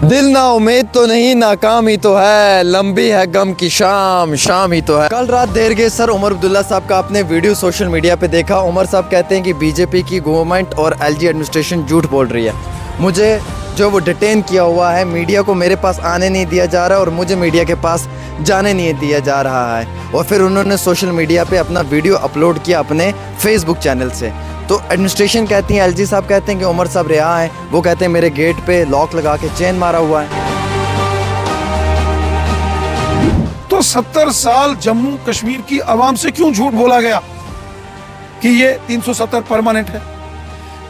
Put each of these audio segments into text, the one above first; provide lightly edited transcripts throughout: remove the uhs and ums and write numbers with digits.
दिल ना उम्मीद तो नहीं, नाकाम ही तो है, लंबी है गम की शाम, शाम ही तो है। कल रात देर गए सर उमर अब्दुल्ला साहब का आपने वीडियो सोशल मीडिया पे देखा। उमर साहब कहते हैं कि बीजेपी की गवर्नमेंट और एलजी एडमिनिस्ट्रेशन झूठ बोल रही है। मुझे जो वो डिटेन किया हुआ है, मीडिया को मेरे पास आने नहीं दिया जा रहा है और मुझे मीडिया के पास जाने नहीं दिया जा रहा है। और फिर उन्होंने सोशल मीडिया पे अपना वीडियो अपलोड किया अपने फेसबुक चैनल से। तो एडमिनिस्ट्रेशन कहती है, एलजी साहब कहते हैं कि उमर साहब रिहा हैं। वो कहते हैं मेरे गेट पे लॉक लगा के चेन मारा हुआ है। तो 70 साल जम्मू कश्मीर की आवाम से क्यों झूठ बोला गया कि ये 370 परमानेंट है?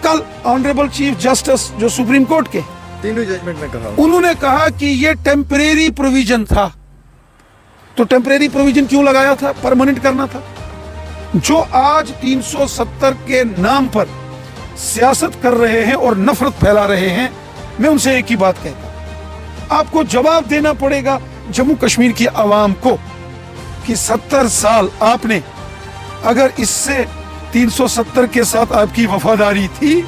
कल ऑनरेबल चीफ जस्टिस जो सुप्रीम कोर्ट के तीनों जजमेंट में कहा, उन्होंने कहा कि ये टेम्परेरी प्रोविजन था। तो टेम्परेरी प्रोविजन क्यों लगाया था? परमानेंट करना था। जो आज 370 के नाम पर सियासत कर रहे हैं और नफरत फैला रहे हैं, मैं उनसे एक ही बात कहता हूं, आपको जवाब देना पड़ेगा जम्मू कश्मीर की आवाम को कि 70 साल आपने, अगर इससे 370 के साथ आपकी वफादारी थी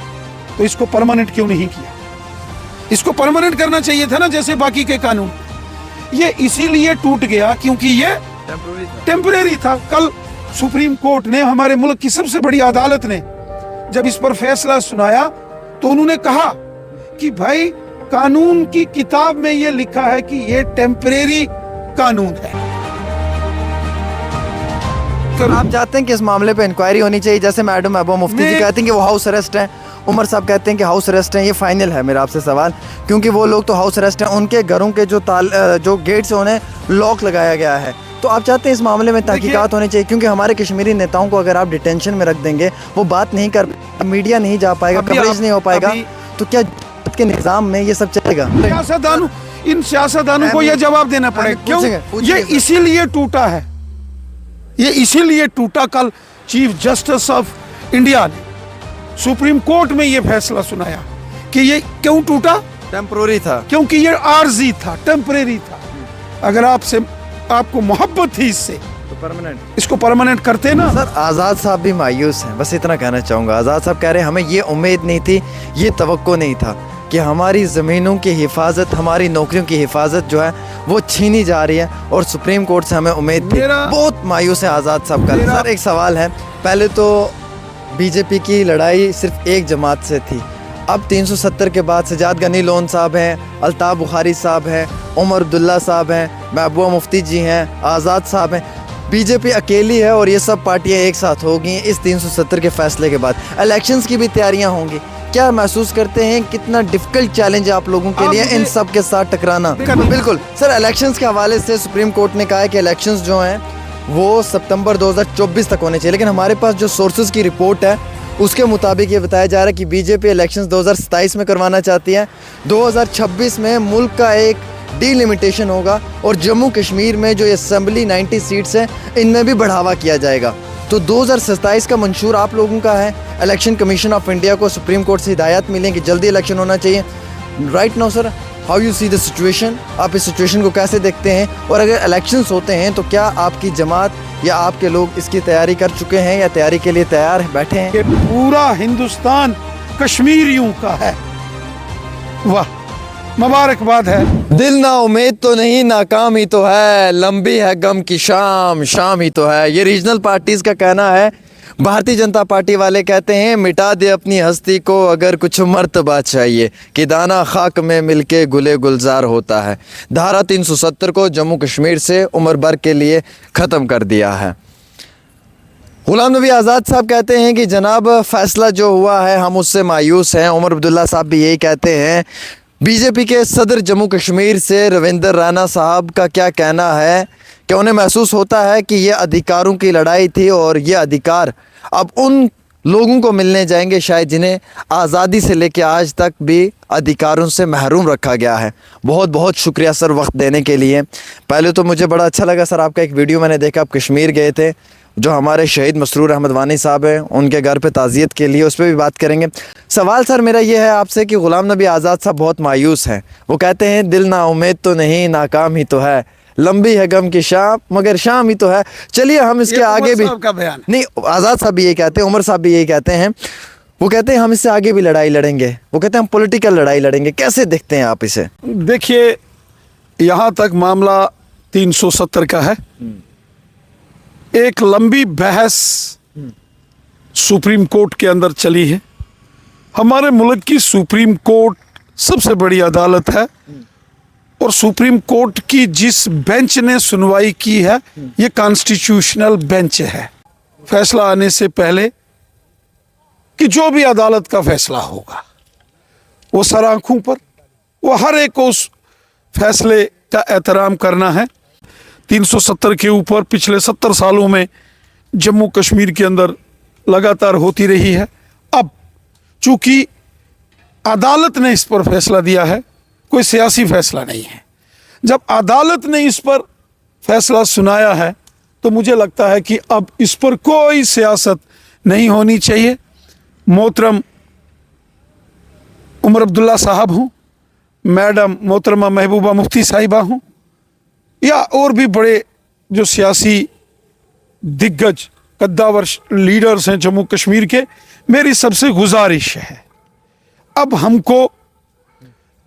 तो इसको परमानेंट क्यों नहीं किया? इसको परमानेंट करना चाहिए था ना, जैसे बाकी के कानून। ये इसीलिए टूट गया क्योंकि ये टेम्परेरी था। कल सुप्रीम कोर्ट ने, हमारे मुल्क की सबसे बड़ी अदालत ने जब इस पर फैसला सुनाया तो उन्होंने कहा कि भाई कानून की किताब में ये लिखा है कि ये टेम्परेरी कानून है। आप चाहते हैं कि इस मामले पे इंक्वायरी होनी चाहिए, जैसे मैडम महबूबा मुफ्ती जी कहते हैं कि वो हाउस अरेस्ट हैं, उमर साहब कहते हैं कि हाउस अरेस्ट हैं। ये फाइनल है मेरा आपसे सवाल, क्योंकि वो लोग तो हाउस अरेस्ट हैं, उनके घरों के जो गेट्स हैं उन्हें लॉक लगाया गया है। तो आप चाहते हैं इस मामले में तहकीकात होनी चाहिए, क्योंकि हमारे कश्मीरी नेताओं को अगर आप डिटेंशन में रख देंगे, वो बात नहीं कर, मीडिया नहीं जा पाएगा, कवरेज नहीं हो पाएगा, तो क्या के निज़ाम में ये सब चलेगा? सियासतदानों, इन सियासतदानों को यह जवाब देना पड़ेगा। क्यों? ये इसीलिए टूटा है, ये इसीलिए टूटा। कल चीफ जस्टिस ऑफ इंडिया ने सुप्रीम कोर्ट में ये फैसला सुनाया कि ये क्यों टूटा? टेम्पररी था, क्योंकि ये आर्जी था, टेम्परेरी था। अगर आपको मोहब्बत थी इससे तो परमानेंट, इसको परमानेंट करते ना। सर आज़ाद साहब भी मायूस हैं, बस इतना कहना चाहूँगा। आज़ाद साहब कह रहे हैं हमें ये उम्मीद नहीं थी, ये तवक्को नहीं था कि हमारी ज़मीनों की हिफाजत, हमारी नौकरियों की हिफाजत जो है वो छीनी जा रही है, और सुप्रीम कोर्ट से हमें उम्मीद थी। बहुत मायूस है आज़ाद साहब का। सर एक सवाल है, पहले तो बीजेपी की लड़ाई सिर्फ एक जमात से थी, अब 370 के बाद सजाद गनी लोन साहब हैं, अल्ताफ़ बुखारी साहब हैं, उमर अब्दुल्ला साहब हैं, महबूबा मुफ्ती जी हैं, आज़ाद साहब हैं, बीजेपी अकेली है और ये सब पार्टियां एक साथ होगी इस 370 के फैसले के बाद। इलेक्शंस की भी तैयारियां होंगी। क्या महसूस करते हैं कितना डिफिकल्ट चैलेंज है आप लोगों के लिए इन सब के साथ टकराना? बिल्कुल सर, इलेक्शंस के हवाले से सुप्रीम कोर्ट ने कहा है कि इलेक्शंस जो हैं वो सितंबर 2024 तक होने चाहिए, लेकिन हमारे पास जो सोर्सेज की रिपोर्ट है उसके मुताबिक ये बताया जा रहा है कि बीजेपी इलेक्शंस 2027 में करवाना चाहती है। 2026 में मुल्क का एक डिलिमिटेशन होगा और जम्मू कश्मीर में जो असेंबली 90 सीट्स हैं इनमें भी बढ़ावा किया जाएगा। तो 2027 का मंशूर आप लोगों का है। इलेक्शन कमीशन ऑफ इंडिया को सुप्रीम कोर्ट से हिदायत मिली कि जल्दी इलेक्शन होना चाहिए। Right now sir, how you see the situation? आप इस सिचुएशन को कैसे देखते हैं? और अगर इलेक्शंस होते हैं तो क्या आपकी जमात या आपके लोग इसकी तैयारी कर चुके हैं या तैयारी के लिए तैयार बैठे हैं? ये पूरा हिंदुस्तान कश्मीरियों का है। वाह, मुबारकबाद है। दिल ना उम्मीद तो नहीं, नाकाम ही तो है, लंबी है गम की शाम, शाम ही तो है। ये रीजनल पार्टीज का कहना है। भारतीय जनता पार्टी वाले कहते हैं मिटा दे अपनी हस्ती को अगर कुछ मर्तबा चाहिए, कि दाना खाक में मिलके गुले गुलजार होता है। धारा 370 को जम्मू कश्मीर से उम्र भर के लिए ख़त्म कर दिया है। गुलाम नबी आज़ाद साहब कहते हैं कि जनाब फैसला जो हुआ है हम उससे मायूस हैं। उमर अब्दुल्ला साहब भी यही कहते हैं। बीजेपी के सदर जम्मू कश्मीर से रविंदर राणा साहब का क्या कहना है कि उन्हें महसूस होता है कि ये अधिकारों की लड़ाई थी और ये अधिकार अब उन लोगों को मिलने जाएंगे शायद जिन्हें आज़ादी से लेकर आज तक भी अधिकारों से महरूम रखा गया है। बहुत बहुत शुक्रिया सर वक्त देने के लिए। पहले तो मुझे बड़ा अच्छा लगा सर, आपका एक वीडियो मैंने देखा, आप कश्मीर गए थे, जो हमारे शहीद मसरूर अहमद वानी साहब हैं उनके घर पे ताज़ियत के लिए, उस पर भी बात करेंगे। सवाल सर मेरा ये है आपसे कि गुलाम नबी आज़ाद साहब बहुत मायूस हैं। वो कहते हैं दिल ना उम्मीद तो नहीं, नाकाम ही तो है, लंबी है गम की शाम मगर शाम ही तो है। चलिए हम इसके आगे भी का बयान नहीं, आज़ाद साहब भी यही कहते हैं, उमर साहब भी यही कहते हैं। वो कहते हैं हम इससे आगे भी लड़ाई लड़ेंगे, वो कहते हैं हम पॉलिटिकल लड़ाई लड़ेंगे। कैसे देखते हैं आप इसे? देखिए, यहाँ तक मामला 370 का है। एक लंबी बहस सुप्रीम कोर्ट के अंदर चली है। हमारे मुल्क की सुप्रीम कोर्ट सबसे बड़ी अदालत है और सुप्रीम कोर्ट की जिस बेंच ने सुनवाई की है ये कॉन्स्टिट्यूशनल बेंच है। फैसला आने से पहले कि जो भी अदालत का फैसला होगा वो सर आंखों पर, वो हर एक को उस फैसले का एहतराम करना है। 370 के ऊपर पिछले 70 सालों में जम्मू कश्मीर के अंदर लगातार होती रही है। अब चूंकि अदालत ने इस पर फैसला दिया है, कोई सियासी फैसला नहीं है। जब अदालत ने इस पर फैसला सुनाया है तो मुझे लगता है कि अब इस पर कोई सियासत नहीं होनी चाहिए। मोहतरम उमर अब्दुल्ला साहब हूँ, मैडम मोहतरमा महबूबा मुफ्ती साहिबा हूँ, या और भी बड़े जो सियासी दिग्गज कद्दावर लीडर्स हैं जम्मू कश्मीर के, मेरी सबसे गुजारिश है अब हमको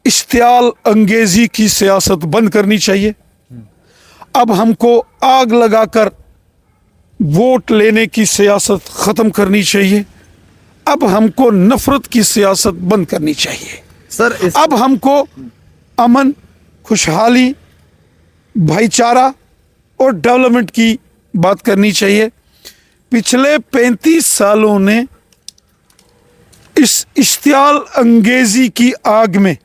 इश्तियाल अंगेजी की सियासत बंद करनी चाहिए। अब हमको आग लगाकर वोट लेने की सियासत ख़त्म करनी चाहिए। अब हमको नफरत की सियासत बंद करनी चाहिए। सर अब हमको अमन, खुशहाली, भाईचारा और डेवलपमेंट की बात करनी चाहिए। पिछले 35 सालों ने इस इश्तियाल अंगेजी की आग में,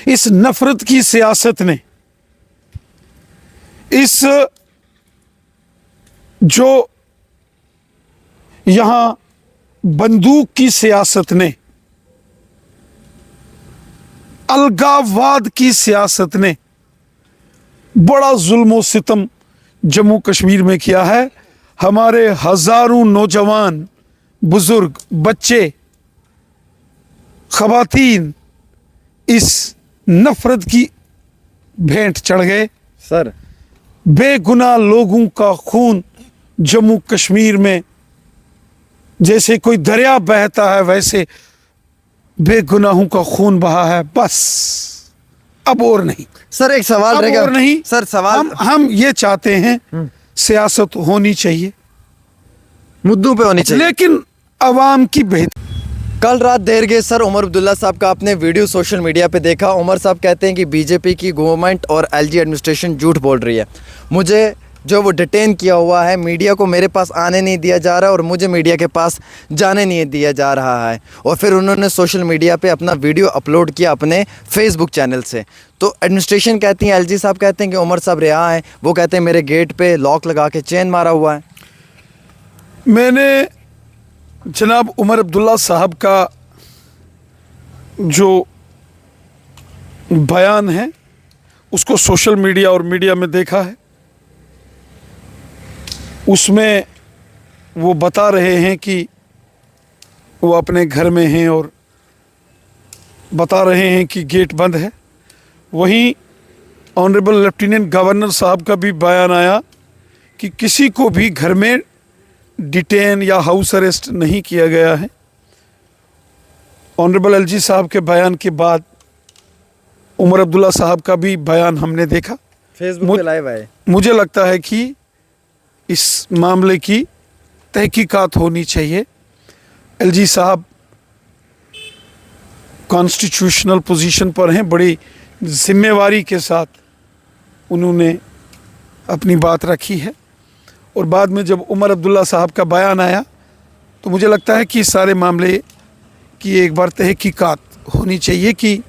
इस नफरत की सियासत ने, इस जो यहां बंदूक की सियासत ने, अलगाववाद की सियासत ने बड़ा जुल्म सितम जम्मू कश्मीर में किया है। हमारे हजारों नौजवान, बुजुर्ग, बच्चे, खवातीन इस नफरत की भेंट चढ़ गए। सर बेगुनाह लोगों का खून जम्मू कश्मीर में जैसे कोई दरिया बहता है वैसे बेगुनाहों का खून बहा है। बस अब और नहीं। सर एक सवाल अब रहेगा। और नहीं। सर सवाल हम ये चाहते हैं सियासत होनी चाहिए, मुद्दों पे होनी चाहिए, लेकिन अवाम की बेहतर। कल रात देर गए सर उमर अब्दुल्ला साहब का आपने वीडियो सोशल मीडिया पे देखा। उमर साहब कहते हैं कि बीजेपी की गवर्नमेंट और एलजी एडमिनिस्ट्रेशन झूठ बोल रही है। मुझे जो वो डिटेन किया हुआ है, मीडिया को मेरे पास आने नहीं दिया जा रहा है और मुझे मीडिया के पास जाने नहीं दिया जा रहा है। और फिर उन्होंने सोशल मीडिया पे अपना वीडियो अपलोड किया अपने फेसबुक चैनल से। तो एडमिनिस्ट्रेशन कहती है, एलजी साहब कहते हैं कि उमर साहब रिहा हैं। वो कहते हैं मेरे गेट पे लॉक लगा के चेन मारा हुआ है। मैंने जनाब उमर अब्दुल्ला साहब का जो बयान है उसको सोशल मीडिया और मीडिया में देखा है। उसमें वो बता रहे हैं कि वो अपने घर में हैं और बता रहे हैं कि गेट बंद है। वहीं ऑनरेबल लेफ्टिनेंट गवर्नर साहब का भी बयान आया कि किसी को भी घर में डिटेन या हाउस अरेस्ट नहीं किया गया है। ऑनरेबल एलजी साहब के बयान के बाद उमर अब्दुल्ला साहब का भी बयान हमने देखा, फेसबुक पे लाइव है। मुझे लगता है कि इस मामले की तहकीकात होनी चाहिए। एलजी साहब कॉन्स्टिट्यूशनल पोजीशन पर हैं, बड़ी जिम्मेवारी के साथ उन्होंने अपनी बात रखी है। और बाद में जब उमर अब्दुल्ला साहब का बयान आया तो मुझे लगता है कि इस सारे मामले की एक बार तहकीकात होनी चाहिए कि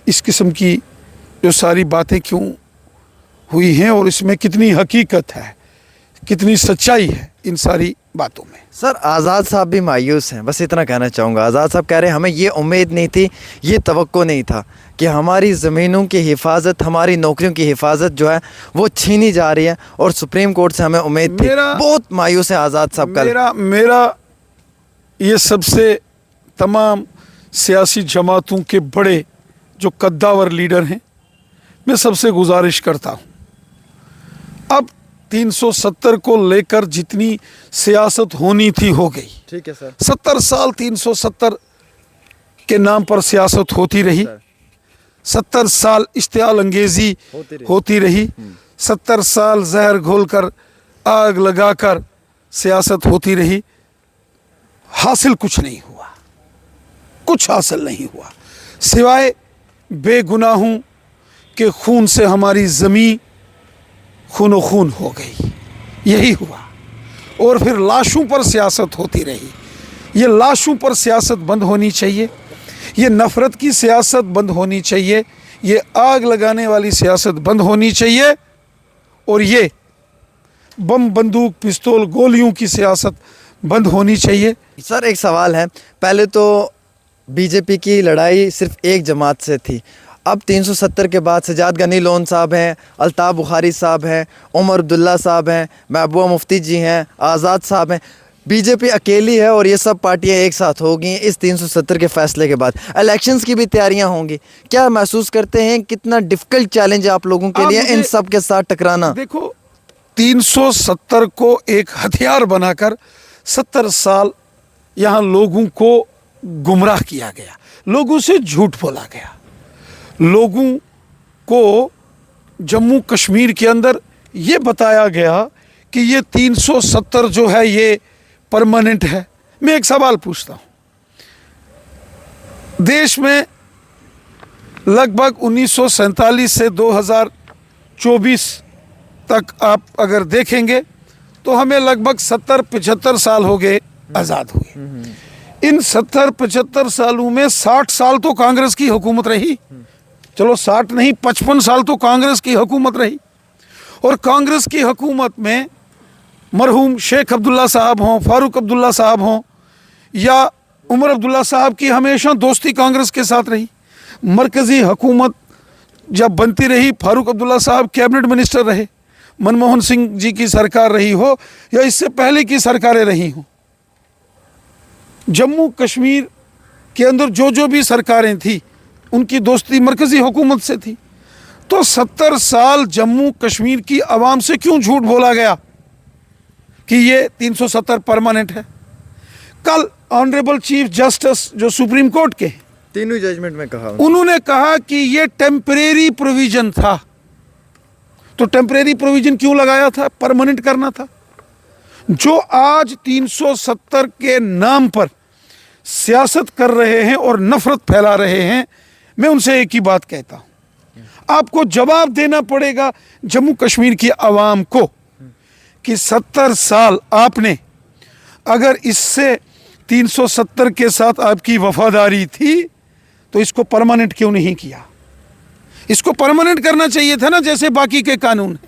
इस किस्म की जो सारी बातें क्यों हुई हैं और इसमें कितनी हकीकत है, कितनी सच्चाई है इन सारी बातों में। सर आज़ाद साहब भी मायूस हैं, बस इतना कहना चाहूँगा। आज़ाद साहब कह रहे हैं हमें ये उम्मीद नहीं थी, ये तवक्को नहीं था कि हमारी ज़मीनों की हिफाजत, हमारी नौकरियों की हिफाजत जो है वो छीनी जा रही है और सुप्रीम कोर्ट से हमें उम्मीद थी। बहुत मायूस है आज़ाद साहब का। मेरा ये सबसे तमाम सियासी जमातों के बड़े जो कद्दावर लीडर हैं, मैं सबसे गुजारिश करता हूँ अब 370 को लेकर जितनी सियासत होनी थी हो गई। ठीक है सर। 70 साल 370 के नाम पर सियासत होती रही। 70 साल इश्तियाल अंगेजी होती रही। 70 साल जहर घोलकर आग लगाकर सियासत होती रही। हासिल कुछ नहीं हुआ, कुछ हासिल नहीं हुआ, सिवाय बेगुनाहों के खून से हमारी ज़मीं खूनो खून हो गई, यही हुआ। और फिर लाशों पर सियासत होती रही। ये लाशों पर सियासत बंद होनी चाहिए, ये नफ़रत की सियासत बंद होनी चाहिए, ये आग लगाने वाली सियासत बंद होनी चाहिए, और ये बम बंदूक पिस्तौल गोलियों की सियासत बंद होनी चाहिए। सर एक सवाल है, पहले तो बीजेपी की लड़ाई सिर्फ एक जमात से थी, अब 370 के बाद सजाद गनी लोन साहब हैं, अल्ताफ़ बुखारी साहब हैं, उमर अब्दुल्ला साहब हैं, महबूबा मुफ्ती जी हैं, आज़ाद साहब हैं, बीजेपी अकेली है और ये सब पार्टियां एक साथ होगी इस 370 के फैसले के बाद। इलेक्शंस की भी तैयारियां होंगी, क्या महसूस करते हैं कितना डिफ़िकल्ट चैलेंज है आप लोगों के लिए इन सब के साथ टकराना? देखो, 370 को एक हथियार बनाकर 70 साल यहाँ लोगों को गुमराह किया गया, लोगों से झूठ बोला गया, लोगों को जम्मू कश्मीर के अंदर ये बताया गया कि ये 370 जो है ये परमानेंट है। मैं एक सवाल पूछता हूँ, देश में लगभग 1947 से 2024 तक आप अगर देखेंगे तो हमें लगभग 70-75 साल हो गए आज़ाद हुए। इन 70-75 सालों में 60 साल तो कांग्रेस की हुकूमत रही, चलो 60 नहीं 55 साल तो कांग्रेस की हुकूमत रही। और कांग्रेस की हुकूमत में मरहूम शेख अब्दुल्ला साहब हों, फारूक अब्दुल्ला साहब हों या उमर अब्दुल्ला साहब की हमेशा दोस्ती कांग्रेस के साथ रही। मरकज़ी हुकूमत जब बनती रही, फारूक अब्दुल्ला साहब कैबिनेट मिनिस्टर रहे, मनमोहन सिंह जी की सरकार रही हो या इससे पहले की सरकारें रही हों, जम्मू कश्मीर के अंदर जो भी सरकारें थी उनकी दोस्ती मरकज़ी हुकूमत से थी। तो 70 साल जम्मू कश्मीर की आवाम से क्यों झूठ बोला गया कि ये 370 परमानेंट है? कल ऑनरेबल चीफ जस्टिस जो सुप्रीम कोर्ट के तीनों जजमेंट में कहा, उन्होंने कहा कि ये टेम्परेरी प्रोविजन था। तो टेम्परेरी प्रोविजन क्यों लगाया था? परमानेंट करना था। जो आज 370 के नाम पर सियासत कर रहे हैं और नफरत फैला रहे हैं, मैं उनसे एक ही बात कहता हूं, आपको जवाब देना पड़ेगा जम्मू कश्मीर की आवाम को कि 70 साल आपने अगर इससे 370 के साथ आपकी वफादारी थी तो इसको परमानेंट क्यों नहीं किया? इसको परमानेंट करना चाहिए था ना, जैसे बाकी के कानून।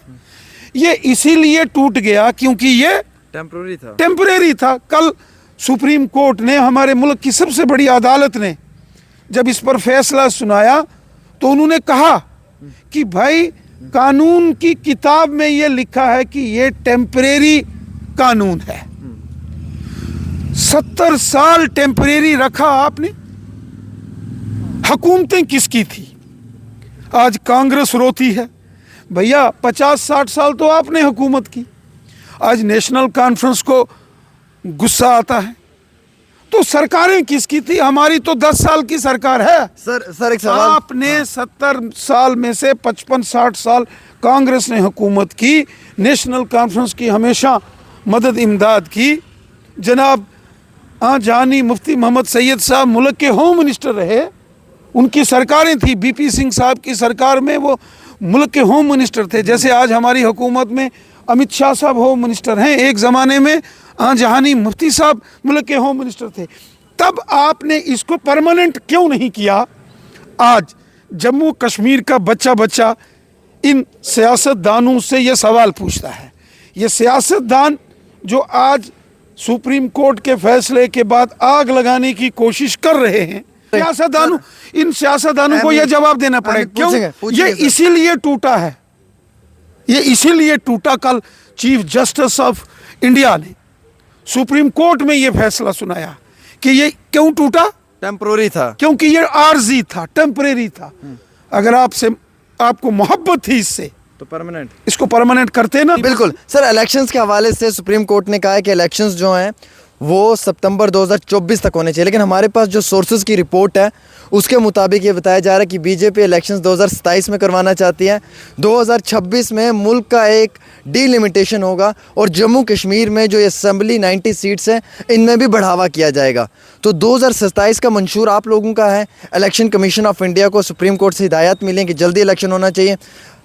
ये इसीलिए टूट गया क्योंकि ये टेम्परेरी था। कल सुप्रीम कोर्ट ने, हमारे मुल्क की सबसे बड़ी अदालत ने जब इस पर फैसला सुनाया तो उन्होंने कहा कि भाई कानून की किताब में ये लिखा है कि ये टेम्परेरी कानून है। 70 साल टेम्परेरी रखा आपने। हुकूमतें किसकी थी? आज कांग्रेस रोती है, भैया 50-60 साल तो आपने हुकूमत की। आज नेशनल कॉन्फ्रेंस को गुस्सा आता है, तो सरकारें किसकी थी? हमारी तो 10 साल की सरकार है। सर एक सवाल, आपने 70 साल में से 55-60 साल कांग्रेस ने हुकूमत की, नेशनल कॉन्फ्रेंस की हमेशा मदद इमदाद की। जनाब जानी मुफ्ती मोहम्मद सैयद साहब मुल्क के होम मिनिस्टर रहे, उनकी सरकारें थी। बीपी सिंह साहब की सरकार में वो मुल्क के होम मिनिस्टर थे। जैसे आज हमारी हुकूमत में अमित शाह साहब होम मिनिस्टर हैं, एक ज़माने में जहानी मुफ्ती साहब मुल्क के होम मिनिस्टर थे। तब आपने इसको परमानेंट क्यों नहीं किया? आज जम्मू कश्मीर का बच्चा इन सियासतदानों से ये सवाल पूछता है। ये सियासतदान जो आज सुप्रीम कोर्ट के फैसले के बाद आग लगाने की कोशिश कर रहे हैं, सियासतदानों, इन सियासतदानों को यह जवाब देना पड़ेगा क्यों ये इसीलिए टूटा है। ये इसीलिए टूटा। कल चीफ जस्टिस ऑफ इंडिया ने सुप्रीम कोर्ट में ये फैसला सुनाया कि ये क्यों टूटा? टेम्पररी था, क्योंकि ये आर्जी था, टेम्परेरी था। अगर आपको मोहब्बत थी इससे तो परमानेंट इसको परमानेंट करते ना। बिल्कुल सर। इलेक्शंस के हवाले से सुप्रीम कोर्ट ने कहा है कि इलेक्शंस जो हैं वो सितंबर 2024 तक होने चाहिए, लेकिन हमारे पास जो सोर्सेज की रिपोर्ट है उसके मुताबिक ये बताया जा रहा है कि बीजेपी इलेक्शंस 2027 में करवाना चाहती है। 2026 में मुल्क का एक डीलिमिटेशन होगा और जम्मू कश्मीर में जो असेंबली 90 सीट्स हैं इनमें भी बढ़ावा किया जाएगा। तो 2027 का मंशूर आप लोगों का है। इलेक्शन कमीशन ऑफ इंडिया को सुप्रीम कोर्ट से हिदायत मिली है कि जल्दी इलेक्शन होना चाहिए।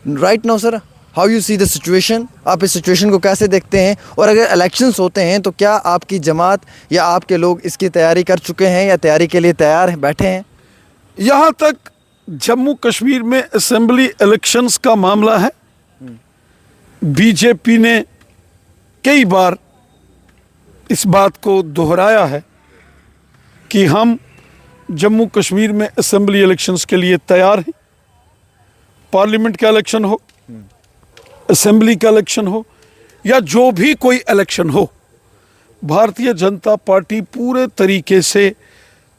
Right now sir, how you see the situation, आप इस सिचुएशन को कैसे देखते हैं? और अगर इलेक्शंस होते हैं तो क्या आपकी जमात या आपके लोग इसकी तैयारी कर चुके हैं या तैयारी के लिए तैयार हैं, बैठे हैं? यहाँ तक जम्मू कश्मीर में असेंबली इलेक्शंस का मामला है, बीजेपी ने कई बार इस बात को दोहराया है कि हम जम्मू कश्मीर में असेंबली इलेक्शंस के लिए तैयार हैं। पार्लियामेंट का इलेक्शन हो, असेंबली का इलेक्शन हो या जो भी कोई इलेक्शन हो, भारतीय जनता पार्टी पूरे तरीके से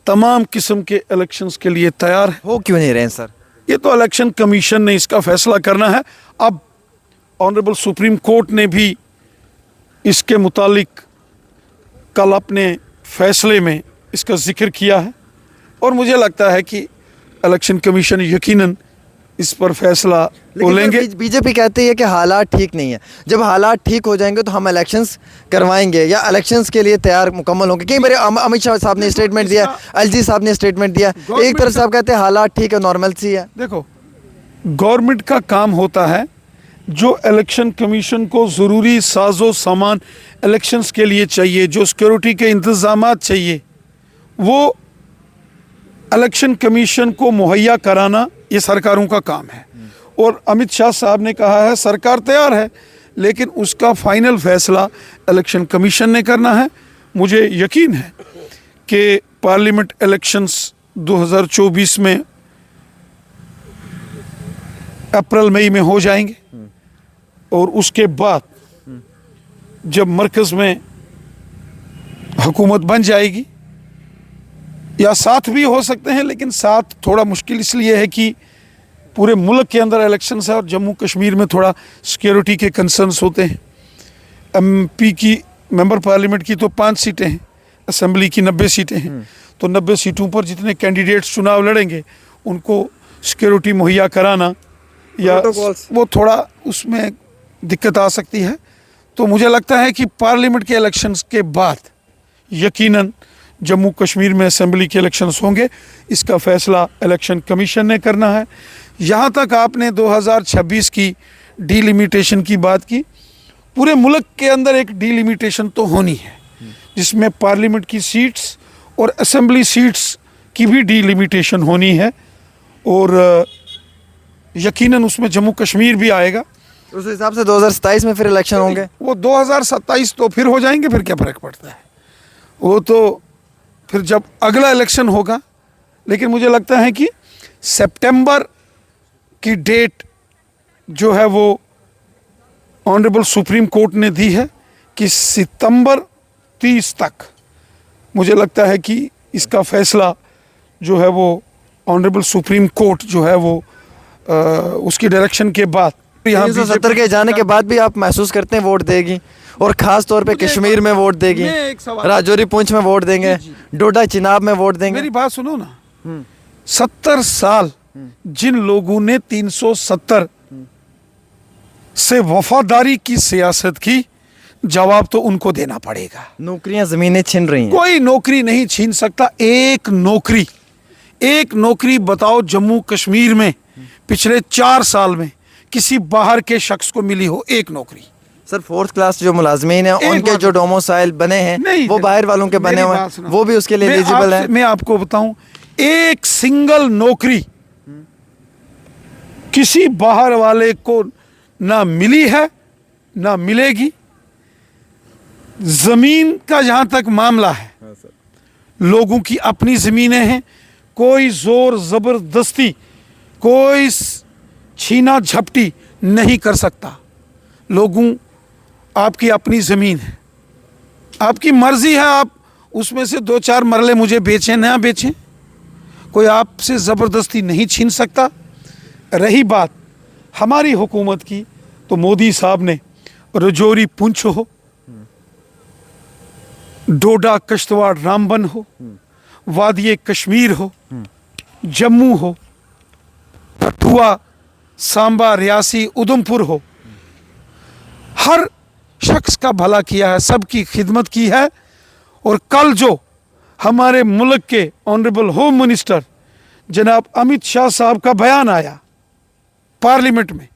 तमाम किस्म के इलेक्शंस के लिए तैयार है। हो क्यों नहीं रहे हैं सर? ये तो इलेक्शन कमीशन ने इसका फैसला करना है। अब ऑनरेबल सुप्रीम कोर्ट ने भी इसके मुतालिक कल अपने फैसले में इसका जिक्र किया है और मुझे लगता है कि इलेक्शन कमीशन यकीनन इस पर फैसला लेंगे। बीजेपी कहती है कि हालात ठीक नहीं है, जब हालात ठीक हो जाएंगे तो हम इलेक्शंस करवाएंगे या इलेक्शंस के लिए तैयार मुकम्मल होंगे। कई बार अमित शाह साहब ने स्टेटमेंट दिया, एलजी साहब ने स्टेटमेंट दिया, एक तरफ साहब कहते हैं हालात ठीक है, नॉर्मल सी है। देखो, गवर्नमेंट का काम होता है जो इलेक्शन कमीशन को ज़रूरी साजो सामान इलेक्शंस के लिए चाहिए, जो सिक्योरिटी के इंतजाम चाहिए, वो इलेक्शन कमीशन को मुहैया कराना ये सरकारों का काम है। और अमित शाह साहब ने कहा है सरकार तैयार है, लेकिन उसका फाइनल फैसला इलेक्शन कमीशन ने करना है। मुझे यकीन है कि पार्लियामेंट इलेक्शंस 2024 में अप्रैल मई में हो जाएंगे और उसके बाद जब मरकज़ में हुकूमत बन जाएगी, या साथ भी हो सकते हैं, लेकिन साथ थोड़ा मुश्किल इसलिए है कि पूरे मुल्क के अंदर इलेक्शन है और जम्मू कश्मीर में थोड़ा सिक्योरिटी के कंसर्न्स होते हैं। एमपी की मेंबर पार्लियामेंट की तो 5 सीटें हैं, असेंबली की 90 सीटें हैं, तो 90 सीटों पर जितने कैंडिडेट्स चुनाव लड़ेंगे उनको सिक्योरिटी मुहैया कराना या वो थोड़ा उसमें दिक्कत आ सकती है। तो मुझे लगता है कि पार्लियामेंट के इलेक्शंस के बाद यकीनन जम्मू कश्मीर में असेंबली के इलेक्शंस होंगे। इसका फैसला इलेक्शन कमीशन ने करना है। यहाँ तक आपने 2026 की डीलिमिटेशन की बात की, पूरे मुल्क के अंदर एक डीलिमिटेशन तो होनी है जिसमें पार्लियामेंट की सीट्स और असेंबली सीट्स की भी डीलिमिटेशन होनी है और यकीनन उसमें जम्मू कश्मीर भी आएगा। उस हिसाब से 2027 में फिर इलेक्शन होंगे। वो 2027 तो फिर हो जाएंगे, फिर क्या फ़र्क पड़ता है, वो तो फिर जब अगला इलेक्शन होगा। लेकिन मुझे लगता है कि सितंबर की डेट जो है वो ऑनरेबल सुप्रीम कोर्ट ने दी है कि सितंबर 30 तक मुझे लगता है कि इसका फैसला जो है वो ऑनरेबल सुप्रीम कोर्ट जो है वो उसकी डायरेक्शन के बाद 370 के जाने के बाद भी आप महसूस करते हैं वोट देगी, और ख़ास तौर पे कश्मीर में वोट देगी, राजौरी पुंछ में वोट देंगे, डोडा चिनाब में वोट देंगे। मेरी बात सुनो ना, 70 साल जिन लोगों ने 370 से वफादारी की सियासत की, जवाब तो उनको देना पड़ेगा। नौकरियां ज़मीनें छीन रही हैं। कोई नौकरी नहीं छीन सकता। एक नौकरी बताओ जम्मू कश्मीर में पिछले 4 साल में किसी बाहर के शख्स को मिली हो एक नौकरी? सर 4th क्लास जो मुलाजमीन हैं उनके जो डोमिसाइल बने हैं वो बाहर वालों के बने हुए हैं, वो भी उसके लिए एलिजिबल है। मैं आपको बताऊं, एक सिंगल नौकरी किसी बाहर वाले को ना मिली है ना मिलेगी। जमीन का जहां तक मामला है, लोगों की अपनी जमीनें हैं, कोई जोर जबरदस्ती, कोई छीना झपटी नहीं कर सकता। लोगों, आपकी अपनी ज़मीन है, आपकी मर्ज़ी है, आप उसमें से 2-4 मरले मुझे बेचें ना बेचें, कोई आपसे ज़बरदस्ती नहीं छीन सकता। रही बात हमारी हुकूमत की तो मोदी साहब ने रजौरी पुंछ हो, डोडा किश्तवाड़ रामबन हो, वादी कश्मीर हो, जम्मू हो, कठुआ सांबा रियासी उधमपुर हो, हर शख्स का भला किया है, सबकी खिदमत की है। और कल जो हमारे मुल्क के ऑनरेबल होम मिनिस्टर जनाब अमित शाह साहब का बयान आया पार्लियामेंट में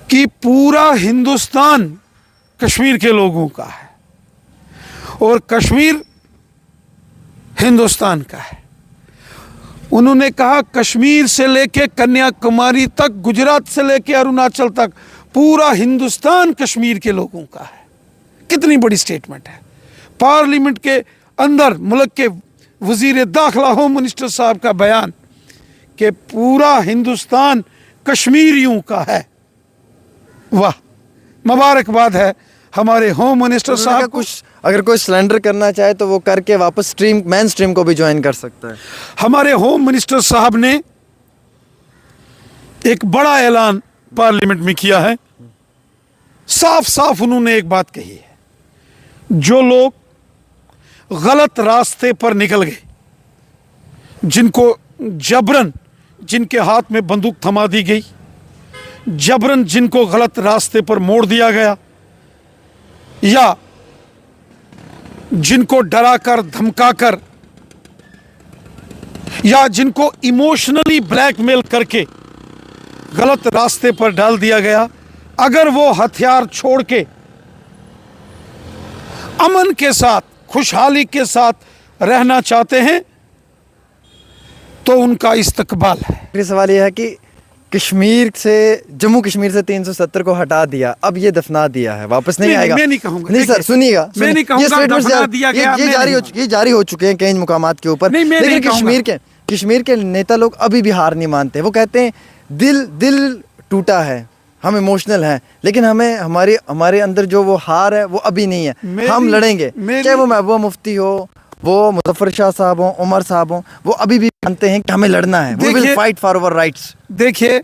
कि पूरा हिंदुस्तान कश्मीर के लोगों का है और कश्मीर हिंदुस्तान का है। उन्होंने कहा कश्मीर से लेके कन्याकुमारी तक, गुजरात से लेके अरुणाचल तक पूरा हिंदुस्तान कश्मीर के लोगों का है। कितनी बड़ी स्टेटमेंट है। पार्लियामेंट के अंदर मुल्क के वजीर दाखिला होम मिनिस्टर साहब का बयान कि पूरा हिंदुस्तान कश्मीरियों का है। वाह, मुबारकबाद है हमारे होम मिनिस्टर साहब को। कुछ अगर कोई सिलेंडर करना चाहे तो वो करके वापस स्ट्रीम, मेन स्ट्रीम को भी ज्वाइन कर सकता है। हमारे होम मिनिस्टर साहब ने एक बड़ा ऐलान पार्लियामेंट में किया है। साफ साफ उन्होंने एक बात कही है, जो लोग गलत रास्ते पर निकल गए, जिनको जबरन, जिनके हाथ में बंदूक थमा दी गई, जबरन जिनको गलत रास्ते पर मोड़ दिया गया, या जिनको डराकर धमकाकर, या जिनको इमोशनली ब्लैकमेल करके गलत रास्ते पर डाल दिया गया, अगर वो हथियार छोड़ के अमन के साथ, खुशहाली के साथ रहना चाहते हैं तो उनका इस्तकबाल है। फिर सवाल यह है कि कश्मीर से, जम्मू कश्मीर से 370 को हटा दिया, अब ये दफना दिया है, वापस नहीं आएगा। मैं नहीं कहूंगा। नहीं सर, सुनिएगा, मैं नहीं कहूंगा दफना दिया गया। ये जारी हो चुके हैं कई मुकामात के ऊपर। लेकिन कश्मीर के नेता लोग अभी भी हार नहीं मानते। वो कहते हैं दिल टूटा है, हम इमोशनल हैं, लेकिन हमें हमारे अंदर जो वो हार है वो अभी नहीं है। हम लड़ेंगे, चाहे वो महबूबा मुफ्ती हो, वो मुजफ्फर शाह साहब हो, उमर साहब हो, वो अभी भी मानते हैं कि हमें लड़ना है। We will fight for our rights। देखिए,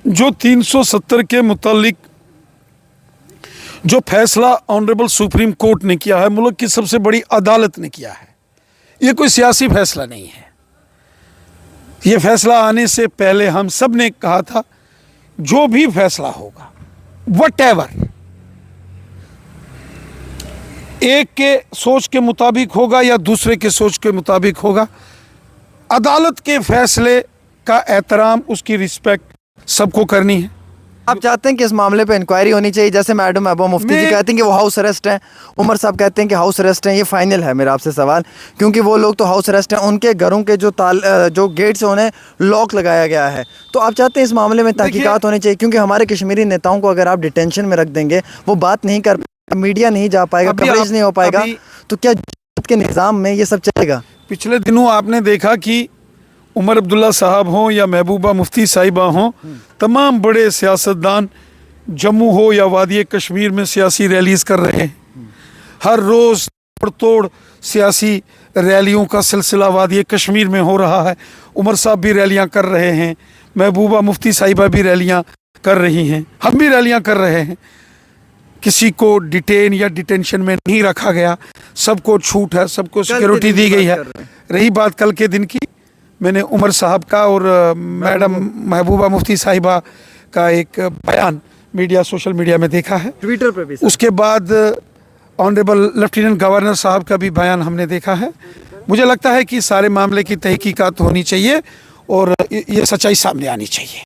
जो 370 के मुतालिक जो फैसला ऑनरेबल सुप्रीम कोर्ट ने किया है, मुल्क की सबसे बड़ी अदालत ने किया है, ये कोई सियासी फैसला नहीं है। ये फैसला आने से पहले हम सब ने कहा था जो भी फैसला होगा, व्हाटएवर, एक के सोच के मुताबिक होगा या दूसरे के सोच के मुताबिक होगा, अदालत के फैसले का एहतराम, उसकी रिस्पेक्ट सबको करनी है। आप चाहते हैं कि इस मामले पे इंक्वायरी होनी चाहिए, जैसे मैडम महबूबा मुफ्ती जी कहते हैं कि वो हाउस अरेस्ट हैं, उमर साहब कहते हैं कि हाउस अरेस्ट हैं। ये फाइनल है मेरा आपसे सवाल, क्योंकि वो लोग तो हाउस अरेस्ट हैं, उनके घरों के जो गेट से उन्हें लॉक लगाया गया है। तो आप चाहते हैं इस मामले में तहकीकात होनी चाहिए, क्योंकि हमारे कश्मीरी नेताओं को अगर आप डिटेंशन में रख देंगे, वो बात नहीं कर, मीडिया नहीं जा पाएगा, कवरेज नहीं हो पाएगा, तो क्या के निज़ाम में ये सब चलेगा? पिछले दिनों आपने देखा कि उमर अब्दुल्ला साहब हों या महबूबा मुफ्ती साहिबा हों, तमाम बड़े सियासतदान जम्मू हो या वादी कश्मीर में सियासी रैलीज कर रहे हैं। हर रोज़ तोड़ सियासी रैलियों का सिलसिला वादी कश्मीर में हो रहा है। उमर साहब भी रैलियां कर रहे हैं, महबूबा मुफ्ती साहिबा भी रैलियां कर रही हैं, हम भी रैलियां कर रहे हैं। किसी को डिटेन या डिटेंशन में नहीं रखा गया, सबको छूट है, सबको सिक्योरिटी दी गई है। रही बात कल के दिन की, मैंने उमर साहब का और मैडम महबूबा मुफ्ती साहिबा का एक बयान मीडिया, सोशल मीडिया में देखा है, ट्विटर पे भी। उसके बाद ऑनरेबल लेफ्टिनेंट गवर्नर साहब का भी बयान हमने देखा है। मुझे लगता है कि सारे मामले की तहकीकात होनी चाहिए और ये सच्चाई सामने आनी चाहिए।